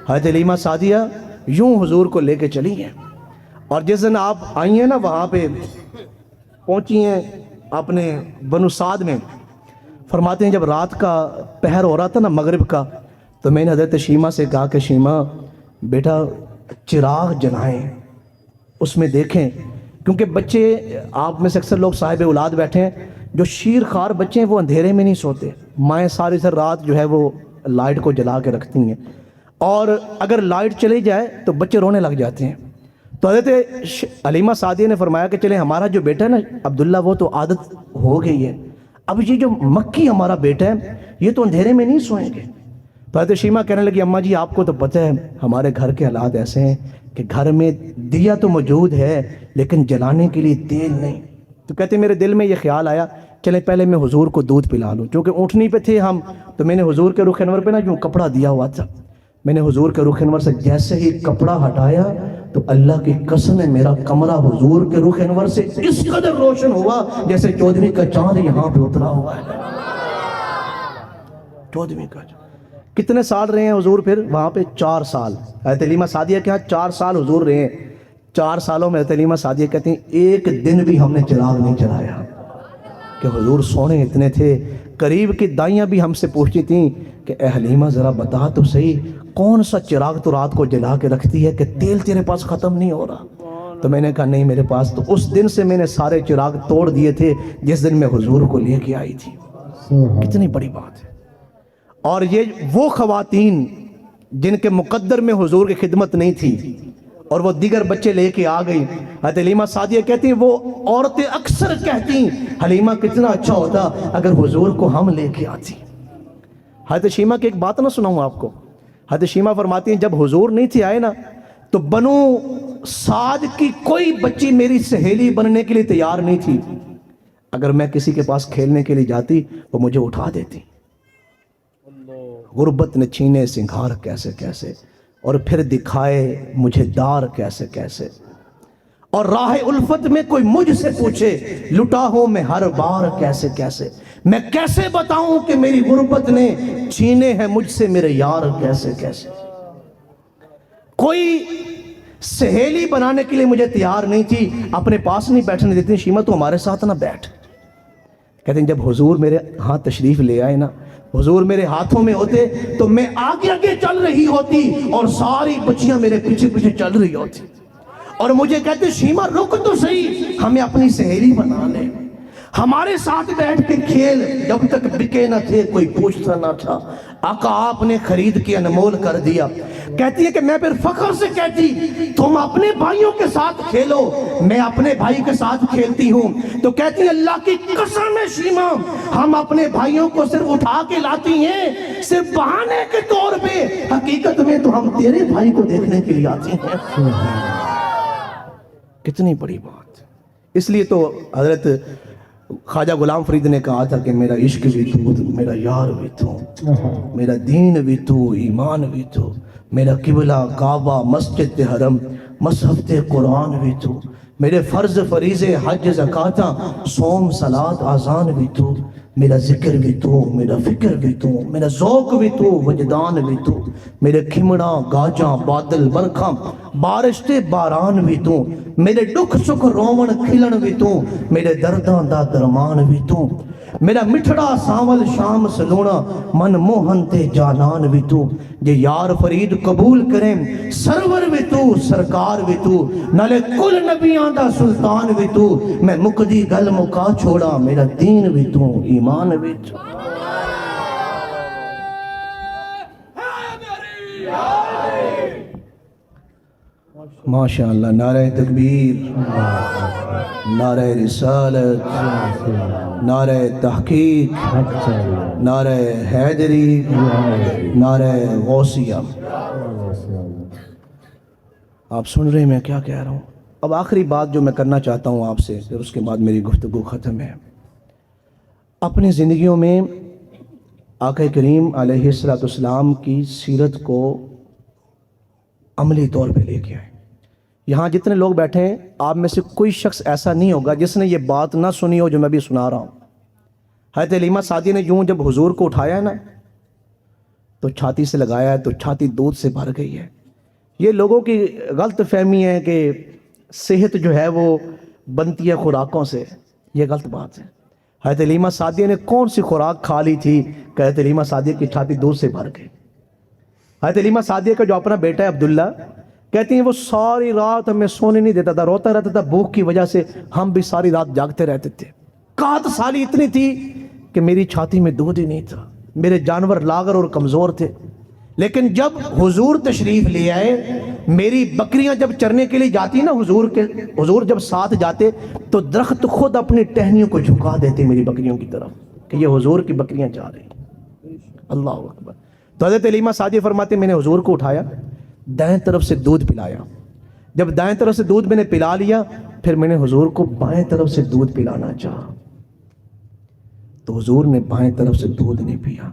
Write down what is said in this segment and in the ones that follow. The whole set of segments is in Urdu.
حضرت حلیمہ سعدیہ یوں حضور کو لے کے چلی ہیں، اور جس دن آپ آئی ہیں نا وہاں پہ پہنچی ہیں اپنے بنو سعد میں، فرماتے ہیں جب رات کا پہر ہو رہا تھا نا مغرب کا، تو میں نے حضرت شیمہ سے کہا کہ شیمہ بیٹا چراغ جلائیں، اس میں دیکھیں، کیونکہ بچے آپ میں سے اکثر لوگ صاحب اولاد بیٹھے ہیں، جو شیر خوار بچے ہیں وہ اندھیرے میں نہیں سوتے، مائیں ساری سر رات جو ہے وہ لائٹ کو جلا کے رکھتی ہیں، اور اگر لائٹ چلی جائے تو بچے رونے لگ جاتے ہیں۔ تو حضرت حلیمہ سعدیہ نے فرمایا کہ چلے ہمارا جو بیٹا ہے نا عبداللہ وہ تو عادت ہو گئی ہے، اب یہ جو مکی ہمارا بیٹا ہے یہ تو اندھیرے میں نہیں سوئیں گے۔ تو حضرت شیمہ کہنے لگی اماں جی آپ کو تو پتہ ہے ہمارے گھر کے حالات ایسے ہیں کہ گھر میں دیا تو موجود ہے لیکن جلانے کے لیے تیل نہیں۔ تو کہتے میرے دل میں یہ خیال آیا چلے پہلے میں حضور کو دودھ پلا لوں، چونکہ اونٹنی پہ تھے ہم، تو میں نے حضور کے رخ انور پہ نا جو کپڑا دیا ہوا تھا، میں نے حضور کے رخ انور سے جیسے ہی کپڑا ہٹایا تو اللہ کی قسم ہے میرا کمرہ حضور کے رخ انور سے اس قدر روشن ہوا جیسے چودھویں کا چاند یہاں پہ اترا ہوا ہے۔ چودھویں کا چاند۔ کتنے سال رہے ہیں حضور پھر وہاں پہ؟ 4 سال۔ حضرت حلیمہ سعدیہ کے ہاں 4 سال حضور رہے ہیں۔ 4 سالوں میں حضرت حلیمہ سعدیہ کہتی ہیں ایک دن بھی ہم نے چراغ نہیں چلایا، کہ حضور سونے اتنے تھے۔ قریب کی دائیاں بھی ہم سے پوچھتی تھیں کہ اے حلیمہ ذرا بتا تو صحیح کون سا چراغ تو رات کو جلا کے رکھتی ہے کہ تیل تیرے پاس ختم نہیں ہو رہا؟ تو میں نے کہا نہیں میرے پاس تو اس دن سے میں نے سارے چراغ توڑ دیے تھے جس دن میں حضور کو لے کے آئی تھی۔ کتنی بڑی بات ہے۔ اور یہ وہ خواتین جن کے مقدر میں حضور کی خدمت نہیں تھی اور وہ دیگر بچے لے کے آ گئی، حضرت حلیمہ سعدیہ کہتی ہیں وہ عورتیں اکثر کہتی حلیمہ کتنا اچھا ہوتا اگر حضور کو ہم لے کے آتی۔ حضرت شیمہ کی ایک بات نہ سناؤں آپ کو، حضرت شیمہ فرماتی ہیں جب حضور نہیں تھے آئے نا تو بنو سعد کی کوئی بچی میری سہیلی بننے کے لیے تیار نہیں تھی، اگر میں کسی کے پاس کھیلنے کے لیے جاتی وہ مجھے اٹھا دیتی۔ غربت نے چھینے سنگھار کیسے کیسے اور پھر دکھائے مجھے دار کیسے کیسے، اور راہ الفت میں کوئی مجھ سے پوچھے لٹا ہوں میں ہر بار کیسے کیسے، میں کیسے بتاؤں کہ میری غربت نے چھینے ہیں مجھ سے میرے یار کیسے کیسے۔ کوئی سہیلی بنانے کے لیے مجھے تیار نہیں تھی، اپنے پاس نہیں بیٹھنے دیتی، شیمہ تو ہمارے ساتھ نہ بیٹھ۔ کہتے ہیں جب حضور میرے ہاں تشریف لے آئے نا، حضور میرے ہاتھوں میں ہوتے تو میں آگے آگے چل رہی ہوتی اور ساری بچیاں میرے پیچھے پیچھے چل رہی ہوتی، اور مجھے کہتے شیمہ رک تو صحیح ہمیں اپنی سہیلی بنا لے، ہمارے ساتھ بیٹھ کے کھیل، جب تک بکے نہ تھے کوئی پوچھتا نہ تھا، آقا آپ نے خرید کے انمول کر دیا۔ کہتی ہے کہ میں پھر فخر سے کہتی تم اپنے بھائیوں کے ساتھ کھیلو، میں اپنے بھائی کے ساتھ کھیلتی ہوں۔ تو کہتی ہے اللہ کی قسم ہے شیمہ ہم اپنے بھائیوں کو صرف اٹھا کے لاتی ہیں صرف بہانے کے طور پہ، حقیقت میں تو ہم تیرے بھائی کو دیکھنے کے لیے آتی ہیں۔ کتنی بڑی بات۔ اس لیے تو حضرت خواجہ غلام فرید نے کہا تھا کہ میرا عشق بھی تو، میرا یار بھی تو، میرا دین بھی تو، ایمان بھی تو، میرا قبلہ کعبہ مسجد حرم مصحف قرآن بھی تو، میرے فرض فریضے حج زکاتہ صوم صلاۃ اذان بھی تو، میرا ذکر بھی تو، میرا فکر بھی تو، میرا ذوق بھی تو، وجدان بھی تو، میرے کھمڑا گاجاں بادل برکھاں بارش تے باران بھی تو، میرے دکھ سکھ رومن کھلن بھی تو، میرے درداں دا درمان بھی تو، میرا مٹھڑا ساول شام سلونا من موہن تے جانان بھی تو، جے یار فرید قبول کریں سرور بھی تو، سرکار بھی تو، نالے کل نبیاں دا سلطان بھی تو، میں مقدی گل مکا چھوڑا میرا دین بھی تو، ایمان بھی تو۔ ماشاءاللہ، نعرہ تکبیر، نعرہ رسالت، نعرہ تحقیق، نعرہ حیدری، نعرہ غوثیہ۔ آپ سن رہے ہیں میں کیا کہہ رہا ہوں؟ اب آخری بات جو میں کرنا چاہتا ہوں آپ سے، پھر اس کے بعد میری گفتگو ختم ہے۔ اپنی زندگیوں میں آقا کریم علیہ السلام کی سیرت کو عملی طور پہ لے کے آئے۔ یہاں جتنے لوگ بیٹھے ہیں آپ میں سے کوئی شخص ایسا نہیں ہوگا جس نے یہ بات نہ سنی ہو جو میں بھی سنا رہا ہوں۔ حضرت حلیمہ سعدیہ نے یوں جب حضور کو اٹھایا ہے نا تو چھاتی سے لگایا ہے تو چھاتی دودھ سے بھر گئی ہے۔ یہ لوگوں کی غلط فہمی ہے کہ صحت جو ہے وہ بنتی ہے خوراکوں سے، یہ غلط بات ہے۔ حضرت حلیمہ سعدیہ نے کون سی خوراک کھا لی تھی کہ حضرت حلیمہ سعدیہ کی چھاتی دودھ سے بھر گئی؟ حضرت حلیمہ سعدیہ کا جو اپنا بیٹا ہے عبداللہ، کہتی ہیں وہ ساری رات ہمیں سونے نہیں دیتا تھا، روتا رہتا تھا بھوک کی وجہ سے، ہم بھی ساری رات جاگتے رہتے تھے۔ قحط سالی اتنی تھی کہ میری چھاتی میں دودھ ہی نہیں تھا، میرے جانور لاغر اور کمزور تھے۔ لیکن جب حضور تشریف لے آئے، میری بکریاں جب چرنے کے لیے جاتی نا حضور جب ساتھ جاتے تو درخت خود اپنی ٹہنیوں کو جھکا دیتے میری بکریوں کی طرف کہ یہ حضور کی بکریاں جا رہی ہیں۔ اللہ اکبر۔ تو حضرت حلیمہ سعدیہ فرماتے میں نے حضور کو اٹھایا، دائیں طرف سے دودھ پلایا، جب دائیں طرف سے دودھ میں نے پلا لیا، پھر میں نے حضور کو بائیں طرف سے دودھ پلانا چاہا، تو حضور نے بائیں طرف سے دودھ نہیں پیا۔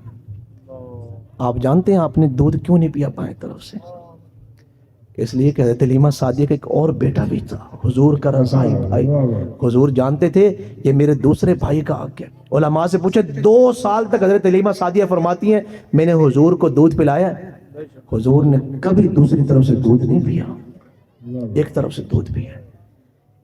آپ جانتے ہیں آپ نے دودھ کیوں نہیں پیا بائیں طرف سے؟ اس لیے کہ حضرت حلیمہ سعدیہ کا ایک اور بیٹا بھی تھا، حضور کا رضائی بھائی۔ حضور جانتے تھے یہ میرے دوسرے بھائی کا حق ہے۔ علماء سے پوچھے 2 سال تک حضرت حلیمہ سعدیہ فرماتی ہیں میں نے حضور کو دودھ پلایا، حضور نے کبھی دوسری طرف سے دودھ نہیں پیا، ایک طرف سے دودھ پیا۔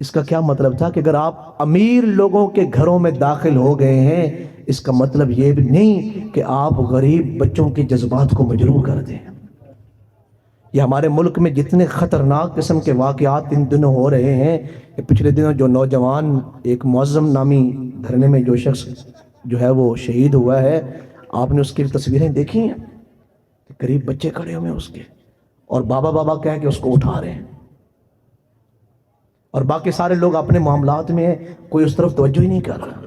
اس کا کیا مطلب تھا کہ اگر آپ امیر لوگوں کے گھروں میں داخل ہو گئے ہیں، اس کا مطلب یہ بھی نہیں کہ آپ غریب بچوں کے جذبات کو مجروح کر دیں۔ یہ ہمارے ملک میں جتنے خطرناک قسم کے واقعات ان دنوں ہو رہے ہیں، کہ پچھلے دنوں جو نوجوان ایک معظم نامی دھرنے میں جو شخص جو ہے وہ شہید ہوا ہے، آپ نے اس کی تصویریں دیکھی ہیں کہ قریب بچے کھڑے ہوئے اس کے اور بابا بابا کہہ کے اس کو اٹھا رہے ہیں، اور باقی سارے لوگ اپنے معاملات میں ہیں، کوئی اس طرف توجہ ہی نہیں کر رہا۔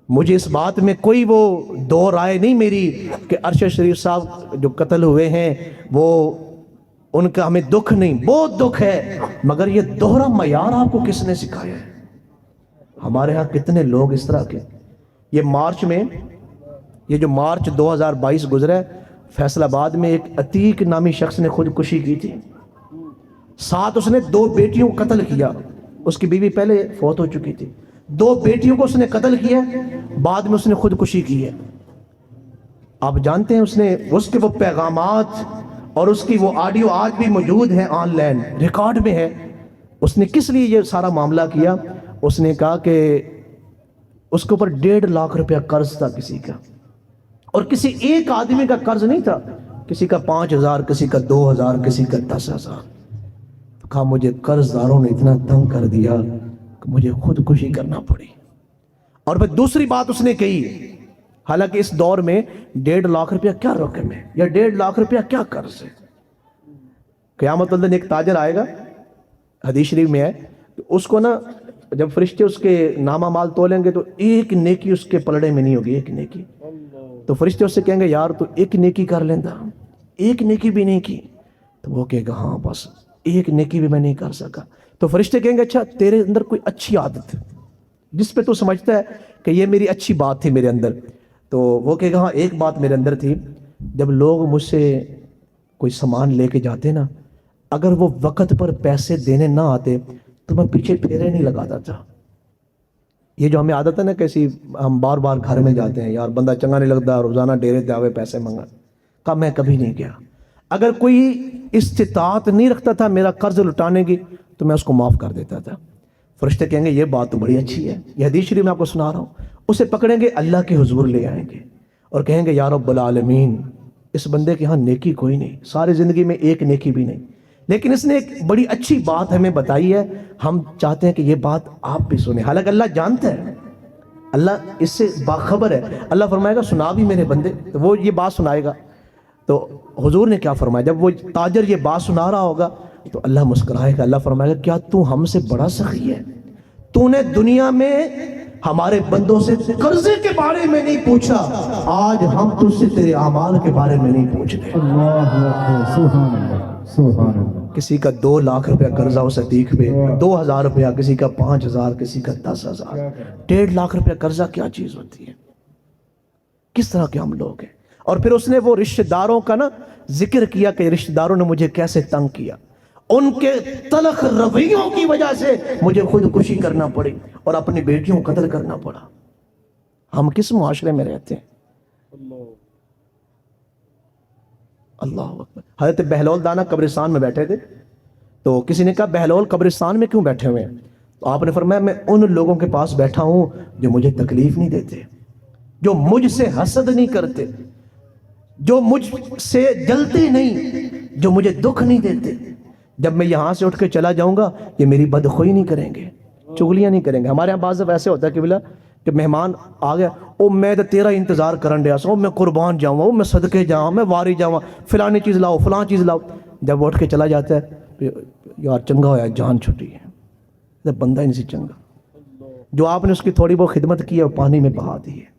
مجھے اس بات میں کوئی وہ دو رائے نہیں میری کہ ارشد شریف صاحب جو قتل ہوئے ہیں وہ ان کا ہمیں دکھ نہیں، بہت دکھ ہے، مگر یہ دوہرا معیار آپ کو کس نے سکھایا ہے؟ ہمارے ہاں کتنے لوگ اس طرح کے، یہ مارچ میں، یہ جو مارچ 2022 گزرا ہے، فیصل آباد میں ایک عتیق نامی شخص نے خودکشی کی تھی، ساتھ اس نے 2 بیٹیوں کو قتل کیا، اس کی بیوی پہلے فوت ہو چکی تھی، 2 بیٹیوں کو اس نے قتل کیا، بعد میں اس نے خودکشی کی ہے۔ آپ جانتے ہیں اس کے وہ پیغامات اور اس کی وہ آڈیو آج بھی موجود ہیں، آن لائن ریکارڈ میں ہے۔ اس نے کس لیے یہ سارا معاملہ کیا؟ اس نے کہا کہ اس کے اوپر 1.5 لاکھ روپیہ قرض تھا کسی کا، اور کسی ایک آدمی کا قرض نہیں تھا، کسی کا 5,000، کسی کا 2,000، کسی کا 10,000۔ تو کہا مجھے قرض داروں نے اتنا تنگ کر دیا کہ مجھے خودکشی کرنا پڑی۔ اور پھر دوسری بات اس نے کہی، حالانکہ اس دور میں 1.5 لاکھ روپیہ کیا رقم ہے، یا 1.5 لاکھ روپیہ کیا قرض ہے؟ قیامت والدین ایک تاجر آئے گا، حدیث شریف میں ہے، اس کو نا جب فرشتے اس کے نامہ مال تولیں گے تو ایک نیکی اس کے پلڑے میں نہیں ہوگی، ایک نیکی۔ تو فرشتے اس سے کہیں گے یار تو ایک نیکی کر لینا، ایک نیکی بھی نہیں کی، تو وہ کہے گا ہاں بس ایک نیکی بھی میں نہیں کر سکا۔ تو فرشتے کہیں گے اچھا تیرے اندر کوئی اچھی عادت جس پہ تو سمجھتا ہے کہ یہ میری اچھی بات تھی میرے اندر، تو وہ کہے گا ہاں ایک بات میرے اندر تھی، جب لوگ مجھ سے کوئی سامان لے کے جاتے نا، اگر وہ وقت پر پیسے دینے نہ آتے تو میں پیچھے پھیرے نہیں لگاتا تھا۔ یہ جو ہمیں عادت ہے نا کیسی، ہم بار بار گھر میں جاتے ہیں، یار بندہ چنگا نہیں لگتا، روزانہ ڈیرے تے آوے پیسے منگا، کہا میں کبھی نہیں گیا۔ اگر کوئی استطاعت نہیں رکھتا تھا میرا قرض لٹانے کی تو میں اس کو معاف کر دیتا تھا۔ فرشتے کہیں گے یہ بات تو بڑی اچھی ہے، یہ حدیث شریف میں آپ کو سنا رہا ہوں۔ اسے پکڑیں گے اللہ کے حضور لے آئیں گے اور کہیں گے یا رب العالمین اس بندے کے ہاں نیکی کوئی نہیں، ساری زندگی میں ایک نیکی بھی نہیں، لیکن اس نے ایک بڑی اچھی بات ہمیں بتائی ہے، ہم چاہتے ہیں کہ یہ بات آپ بھی سنیں۔ حالانکہ اللہ جانتا ہے، اللہ اس سے باخبر ہے، اللہ فرمائے گا سنا بھی میرے بندے، تو وہ یہ بات سنائے گا۔ تو حضور نے کیا فرمایا، جب وہ تاجر یہ بات سنا رہا ہوگا تو اللہ مسکرائے گا، اللہ فرمائے گا کیا تو ہم سے بڑا سخی ہے؟ تو نے دنیا میں ہمارے بندوں سے قرضے کے بارے میں نہیں پوچھا، آج ہم تجھ سے تیرے اعمال کے بارے میں نہیں پوچھ رہے۔ سبحان اللہ، سبحان اللہ۔ کسی کا 2 لاکھ روپیہ قرضہ اس عتیق پہ، 2,000 روپیہ، کسی کا 5,000، کسی کا 10,000، 1.5 لاکھ روپیہ قرضہ کیا چیز ہوتی ہے؟ کس طرح کے ہم لوگ ہیں؟ اور پھر اس نے وہ رشتہ داروں کا نا ذکر کیا کہ رشتہ داروں نے مجھے کیسے تنگ کیا، ان کے تلخ رویوں کی وجہ سے مجھے خودکشی کرنا پڑی اور اپنی بیٹیوں کو قتل کرنا پڑا۔ ہم کس معاشرے میں رہتے ہیں؟ اللہ اکبر. حضرت بہلول دانا قبرستان میں بیٹھے تھے تو کسی نے کہا بہلول قبرستان میں کیوں بیٹھے ہوئے ہیں؟ تو آپ نے فرمایا میں ان لوگوں کے پاس بیٹھا ہوں جو مجھے تکلیف نہیں دیتے، جو مجھ سے حسد نہیں کرتے، جو مجھ سے جلتے نہیں، جو مجھے دکھ نہیں دیتے. جب میں یہاں سے اٹھ کے چلا جاؤں گا یہ میری بدخوئی نہیں کریں گے، چغلیاں نہیں کریں گے. ہمارے یہاں بعض دفعہ ایسے ہوتا ہے کہ بلا کہ مہمان آ گیا، او میں تو تیرا انتظار کرن رہا سو، میں قربان جاؤں، او میں صدقے جاؤں، میں واری جاؤں، فلانی چیز لاؤ، فلاں چیز لاؤ. جب وہ اٹھ کے چلا جاتا ہے یار چنگا ہویا جان چھٹی ہے، جب بندہ ہی نہیں سی چنگا، جو آپ نے اس کی تھوڑی بہت خدمت کی ہے وہ پانی میں بہا دی ہے.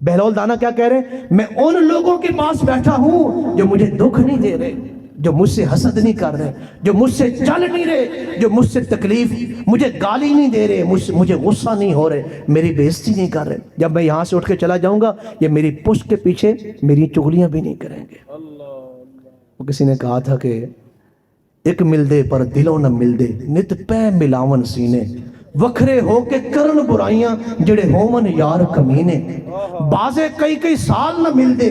بہلول دانا کیا کہہ رہے ہیں؟ میں ان لوگوں کے پاس بیٹھا ہوں جو مجھے دکھ نہیں دے رہے، جو مجھ سے حسد نہیں کر رہے، جو مجھ سے چل نہیں رہے، جو مجھ سے تکلیف، مجھے گالی نہیں دے رہے، مجھے غصہ نہیں ہو رہے، میری بےزتی نہیں کر رہے. جب میں یہاں سے اٹھ کے چلا جاؤں گا یہ میری پشت کے پیچھے میری چغلیاں بھی نہیں کریں گے. وہ کسی نے کہا تھا کہ ایک مل دے پر دلوں نہ مل دے، نت پہ ملاون سینے، وکھرے ہو کے کرن برائیاں جڑے ہومن یار کمینے. بازے کئی کئی سال نہ مل دے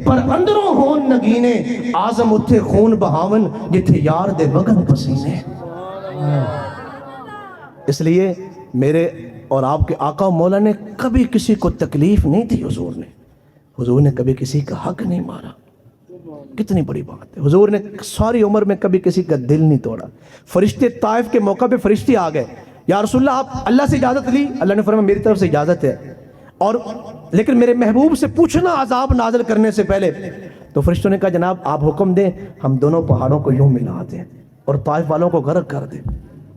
پر اندروں ہون نگینے، آزم اتھے خون بہاون جتھے یار دے وگن پسینے. اس لیے میرے اور آپ کے آقا و مولا نے کبھی کسی کو تکلیف نہیں دی. حضور نے کبھی کسی کا حق نہیں مارا. کتنی بڑی بات ہے. حضور نے ساری عمر میں کبھی کسی کا دل نہیں توڑا. فرشتے طائف کے موقع پہ فرشتے آ گئے، یا رسول اللہ آپ اللہ سے اجازت لی؟ اللہ نے فرمایا میری طرف سے اجازت ہے، اور لیکن میرے محبوب سے پوچھنا عذاب نازل کرنے سے پہلے. تو فرشتوں نے کہا جناب آپ حکم دیں ہم دونوں پہاڑوں کو یوں ملا دیں اور طائف والوں کو غرق کر دیں.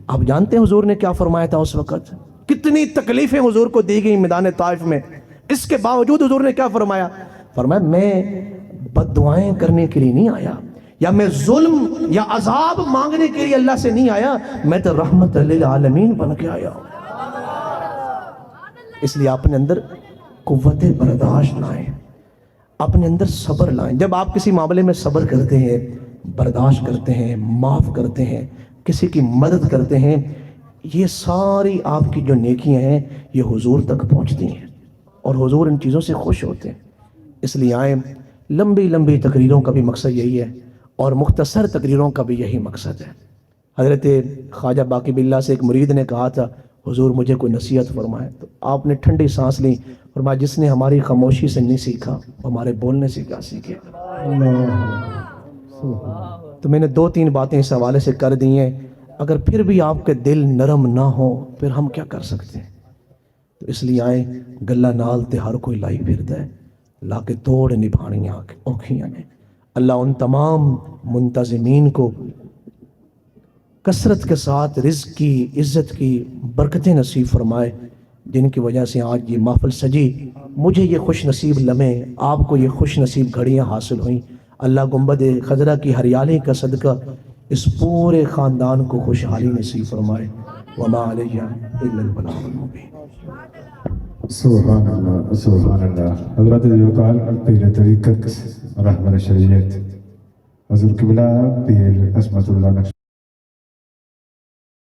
آپ جانتے ہیں حضور نے کیا فرمایا تھا اس وقت؟ کتنی تکلیفیں حضور کو دی گئی میدان طائف میں. اس کے باوجود حضور نے کیا فرمایا؟ فرمایا میں بد دعائیں کرنے کے لیے نہیں آیا، یا میں ظلم یا عذاب مانگنے کے لیے اللہ سے نہیں آیا، میں تو رحمت للعالمین بن کے آیا ہوں. اس لیے اپنے اندر قوت برداشت لائیں، اپنے اندر صبر لائیں. جب آپ کسی معاملے میں صبر کرتے ہیں، برداشت کرتے ہیں، معاف کرتے ہیں، کسی کی مدد کرتے ہیں، یہ ساری آپ کی جو نیکیاں ہیں یہ حضور تک پہنچتی ہیں اور حضور ان چیزوں سے خوش ہوتے ہیں. اس لیے آئیں، لمبی لمبی تقریروں کا بھی مقصد یہی ہے اور مختصر تقریروں کا بھی یہی مقصد ہے. حضرت خواجہ باقی باللہ سے ایک مرید نے کہا تھا حضور مجھے کوئی نصیحت فرمائے. تو آپ نے ٹھنڈی سانس لی، فرمایا جس نے ہماری خاموشی سے نہیں سیکھا ہمارے بولنے سے کیا سیکھے. تو میں نے 2-3 باتیں اس حوالے سے کر دی ہیں. اگر پھر بھی آپ کے دل نرم نہ ہو پھر ہم کیا کر سکتے ہیں؟ تو اس لیے آئیں، گلہ نال تے ہر کوئی لائی پھردا ہے، لا کے توڑ نبھانیاں اوکھیاں نے. اللہ ان تمام منتظمین کو کثرت کے ساتھ رزق کی، عزت کی برکتیں نصیب فرمائے جن کی وجہ سے آج یہ محفل سجی. مجھے یہ خوش نصیب لمحے، آپ کو یہ خوش نصیب گھڑیاں حاصل ہوئیں. اللہ گنبد خضرا کی ہریالی کا صدقہ اس پورے خاندان کو خوشحالی نصیب فرمائے. وما علیہ الا البلاغ المبین. سبحان اللہ سبحان اللہ. حضرت ذوالفقار پیر طریقت رہبر شریعت حضور قبلہ پیر عصمت اللہ نقش